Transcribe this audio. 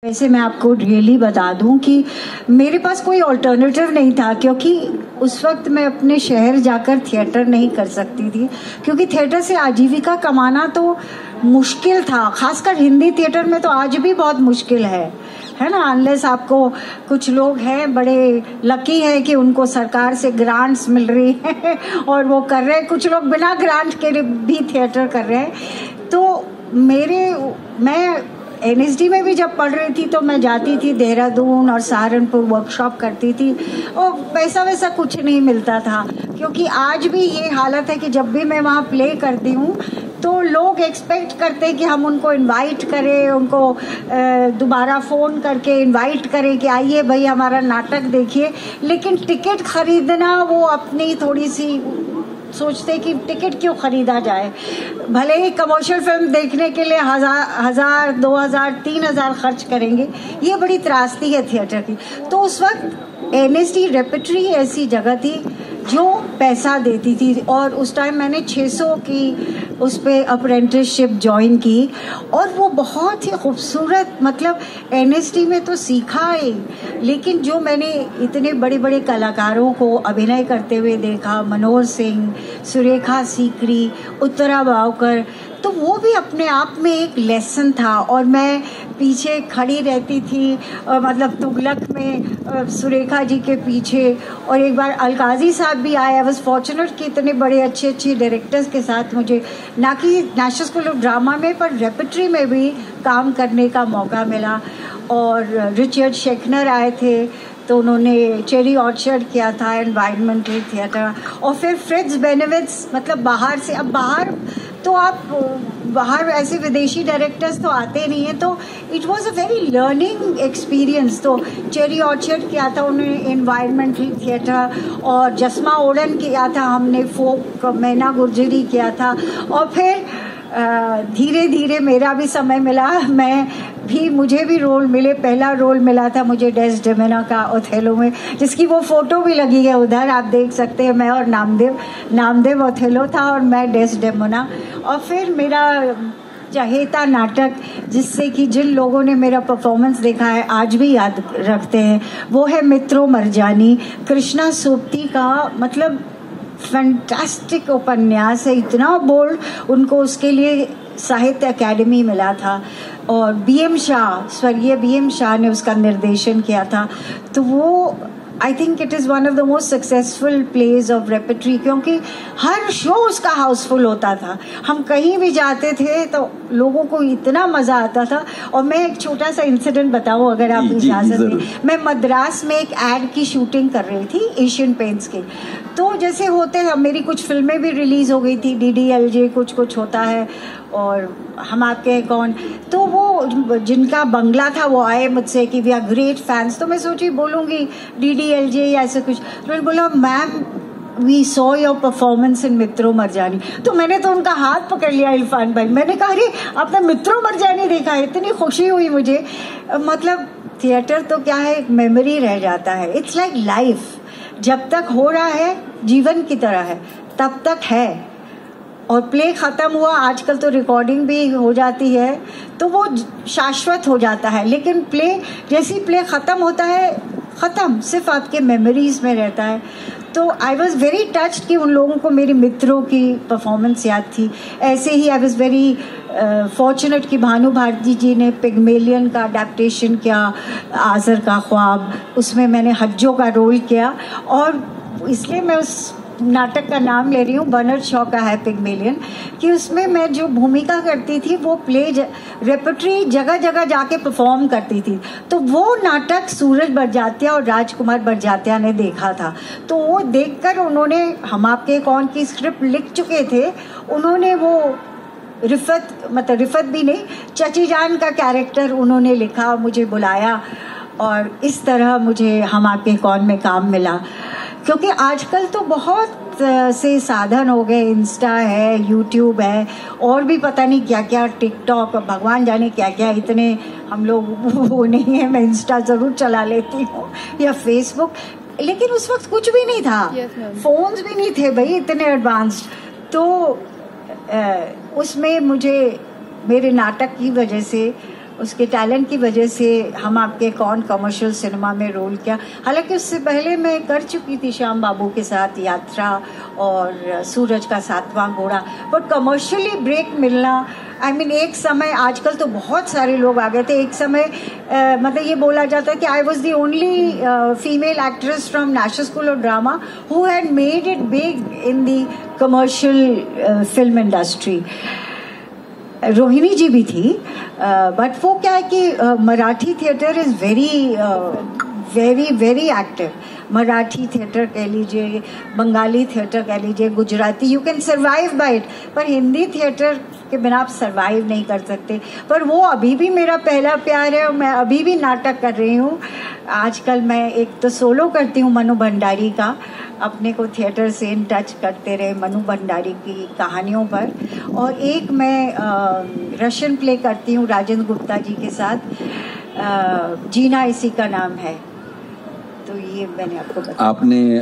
वैसे मैं आपको रियली बता दूं कि मेरे पास कोई ऑल्टरनेटिव नहीं था, क्योंकि उस वक्त मैं अपने शहर जाकर थिएटर नहीं कर सकती थी, क्योंकि थिएटर से आजीविका कमाना तो मुश्किल था। खासकर हिंदी थिएटर में तो आज भी बहुत मुश्किल है ना। अनलेस आपको कुछ लोग हैं बड़े लकी हैं कि उनको सरकार से ग्रांट्स मिल रही है और वो कर रहे हैं, कुछ लोग बिना ग्रांट के भी थिएटर कर रहे हैं। तो मैं NSD में भी जब पढ़ रही थी तो मैं जाती थी देहरादून और सहारनपुर, वर्कशॉप करती थी और पैसा वैसा कुछ नहीं मिलता था। क्योंकि आज भी ये हालत है कि जब भी मैं वहाँ प्ले करती हूँ तो लोग एक्सपेक्ट करते हैं कि हम उनको इनवाइट करें, उनको दोबारा फ़ोन करके इनवाइट करें कि आइए भाई हमारा नाटक देखिए। लेकिन टिकट खरीदना वो अपनी थोड़ी सी सोचते कि टिकट क्यों खरीदा जाए, भले ही कमर्शियल फिल्म देखने के लिए 1000, 2000, 3000 खर्च करेंगे। ये बड़ी त्रासदी है थिएटर की। तो उस वक्त NSD रेपेट्री ऐसी जगह थी जो पैसा देती थी और उस टाइम मैंने 600 की उस पर अप्रेंटिसशिप ज्वाइन की और वो बहुत ही खूबसूरत, मतलब NSD में तो सीखा ही, लेकिन जो मैंने इतने बड़े बड़े कलाकारों को अभिनय करते हुए देखा, मनोहर सिंह, सुरेखा सीकरी, उत्तरा बावकर, तो वो भी अपने आप में एक लेसन था। और मैं पीछे खड़ी रहती थी मतलब तुगलक में सुरेखा जी के पीछे, और एक बार अलकाजी साहब भी आए। आई वॉज फॉर्चुनेट कि इतने बड़े अच्छे डायरेक्टर्स के साथ मुझे ना कि नेशनल स्कूल ऑफ ड्रामा में पर रेपेट्री में भी काम करने का मौका मिला। और रिचर्ड शेखनर आए थे तो उन्होंने चेरी ऑर्चर्ड किया था, एनवायरमेंटल थिएटर। और फिर फ्रिट्ज बेनेविट्स, मतलब बाहर से, अब बाहर ऐसे विदेशी डायरेक्टर्स तो आते नहीं हैं, तो it was a very learning experience. तो चेरी ऑर्चर्ड किया था उन्होंने एनवायरमेंटल थिएटर, और जसमा ओडन किया था हमने, फोक मैना गुर्जरी किया था। और फिर धीरे धीरे मेरा भी समय मिला, मुझे भी रोल मिले। पहला रोल मिला था मुझे डेस्डेमोना का ओथेलो में, जिसकी वो फोटो भी लगी है उधर, आप देख सकते हैं। मैं और नामदेव ओथेलो था और मैं डेस्डेमोना। और फिर मेरा चहेता नाटक, जिससे कि जिन लोगों ने मेरा परफॉर्मेंस देखा है आज भी याद रखते हैं, वो है मित्रों मरजानी। कृष्णा सोपती का मतलब फैंटास्टिक उपन्यास है, इतना बोल्ड। उनको उसके लिए साहित्य अकेडमी मिला था। और BM शाह, स्वर्गीय BM शाह ने उसका निर्देशन किया था। तो वो I think it is one of the most successful plays of repertory, क्योंकि हर शो उसका हाउसफुल होता था। हम कहीं भी जाते थे तो लोगों को इतना मज़ा आता था। और मैं एक छोटा सा इंसिडेंट बताऊँ अगर आप इजाज़त दें। मैं मद्रास में एक एड की शूटिंग कर रही थी एशियन पेंट्स की। तो जैसे होते हैं, मेरी कुछ फिल्में भी रिलीज़ हो गई थी, DDLJ कुछ होता है, और हम आपके हैं कौन। तो वो जिनका बंगला था वो आए मुझसे कि वी आर ग्रेट फैंस। तो मैं सोची बोलूँगी DDLJ या ऐसे कुछ। तो मैंने बोला ma'am we saw your performance in Mitro Marjani. तो मैंने तो उनका हाथ पकड़ लिया, इरफान भाई। मैंने कहा अरे आपने मित्रों मरजानी देखा है। इतनी खुशी हुई मुझे। मतलब थिएटर तो क्या है, एक मेमोरी रह जाता है। इट्स लाइक लाइफ, जब तक हो रहा है जीवन की तरह है, तब तक है। और प्ले ख़त्म हुआ, आजकल तो रिकॉर्डिंग भी हो जाती है, तो वो शाश्वत हो जाता है। लेकिन जैसी प्ले ख़त्म होता है, ख़त्म, सिर्फ आपके मेमोरीज में रहता है। तो आई वॉज वेरी टच्ड कि उन लोगों को मेरे मित्रों की परफॉर्मेंस याद थी। ऐसे ही आई वॉज वेरी फॉर्चुनेट कि भानु भारती जी ने पिग्मेलियन का अडेप्टेशन किया, आज़र का ख्वाब, उसमें मैंने हज्जों का रोल किया। और इसलिए मैं उस नाटक का नाम ले रही हूँ, बर्नार्ड शॉ का है पिग्मेलियन, कि उसमें मैं जो भूमिका करती थी वो प्ले रेपेट्री जगह जगह जाके परफॉर्म करती थी। तो वो नाटक सूरज बड़जात्या और राजकुमार बड़जात्या ने देखा था। तो वो देखकर उन्होंने, हम आपके कौन की स्क्रिप्ट लिख चुके थे, उन्होंने वो रिफत भी नहीं, चची जान का कैरेक्टर उन्होंने लिखा, मुझे बुलाया, और इस तरह मुझे हम आपके कौन में काम मिला। क्योंकि आजकल तो बहुत से साधन हो गए, इंस्टा है, यूट्यूब है, और भी पता नहीं क्या क्या, टिकटॉक, भगवान जाने क्या क्या, इतने हम लोग वो नहीं है। मैं इंस्टा ज़रूर चला लेती हूँ या फेसबुक, लेकिन उस वक्त कुछ भी नहीं था। फोन्स भी नहीं थे भाई इतने एडवांस्ड। तो उसमें मुझे मेरे नाटक की वजह से उसके टैलेंट की वजह से हम आपके कौन कमर्शियल सिनेमा में रोल किया। हालांकि उससे पहले मैं कर चुकी थी श्याम बाबू के साथ यात्रा और सूरज का सातवां घोड़ा, बट कमर्शियली ब्रेक मिलना, I mean, एक समय, आजकल तो बहुत सारे लोग आ गए थे, एक समय मतलब ये बोला जाता है कि I was the only female actress from national school of drama who had made it big in the commercial film industry. Rohini ji भी थी, बट वो क्या है कि Marathi theatre is very very active. Marathi theatre कह लीजिए, बंगाली थिएटर कह लीजिए, Gujarati, you can survive by it, पर हिंदी थिएटर के बिना आप सर्वाइव नहीं कर सकते। पर वो अभी भी मेरा पहला प्यार है और मैं अभी भी नाटक कर रही हूँ। आजकल मैं एक तो सोलो करती हूँ मनु भंडारी का, अपने को थिएटर से इन टच करते रहे मनु भंडारी की कहानियों पर, और एक मैं रशियन प्ले करती हूँ राजेंद्र गुप्ता जी के साथ, जीना इसी का नाम है। तो ये मैंने आपको बताया। आपने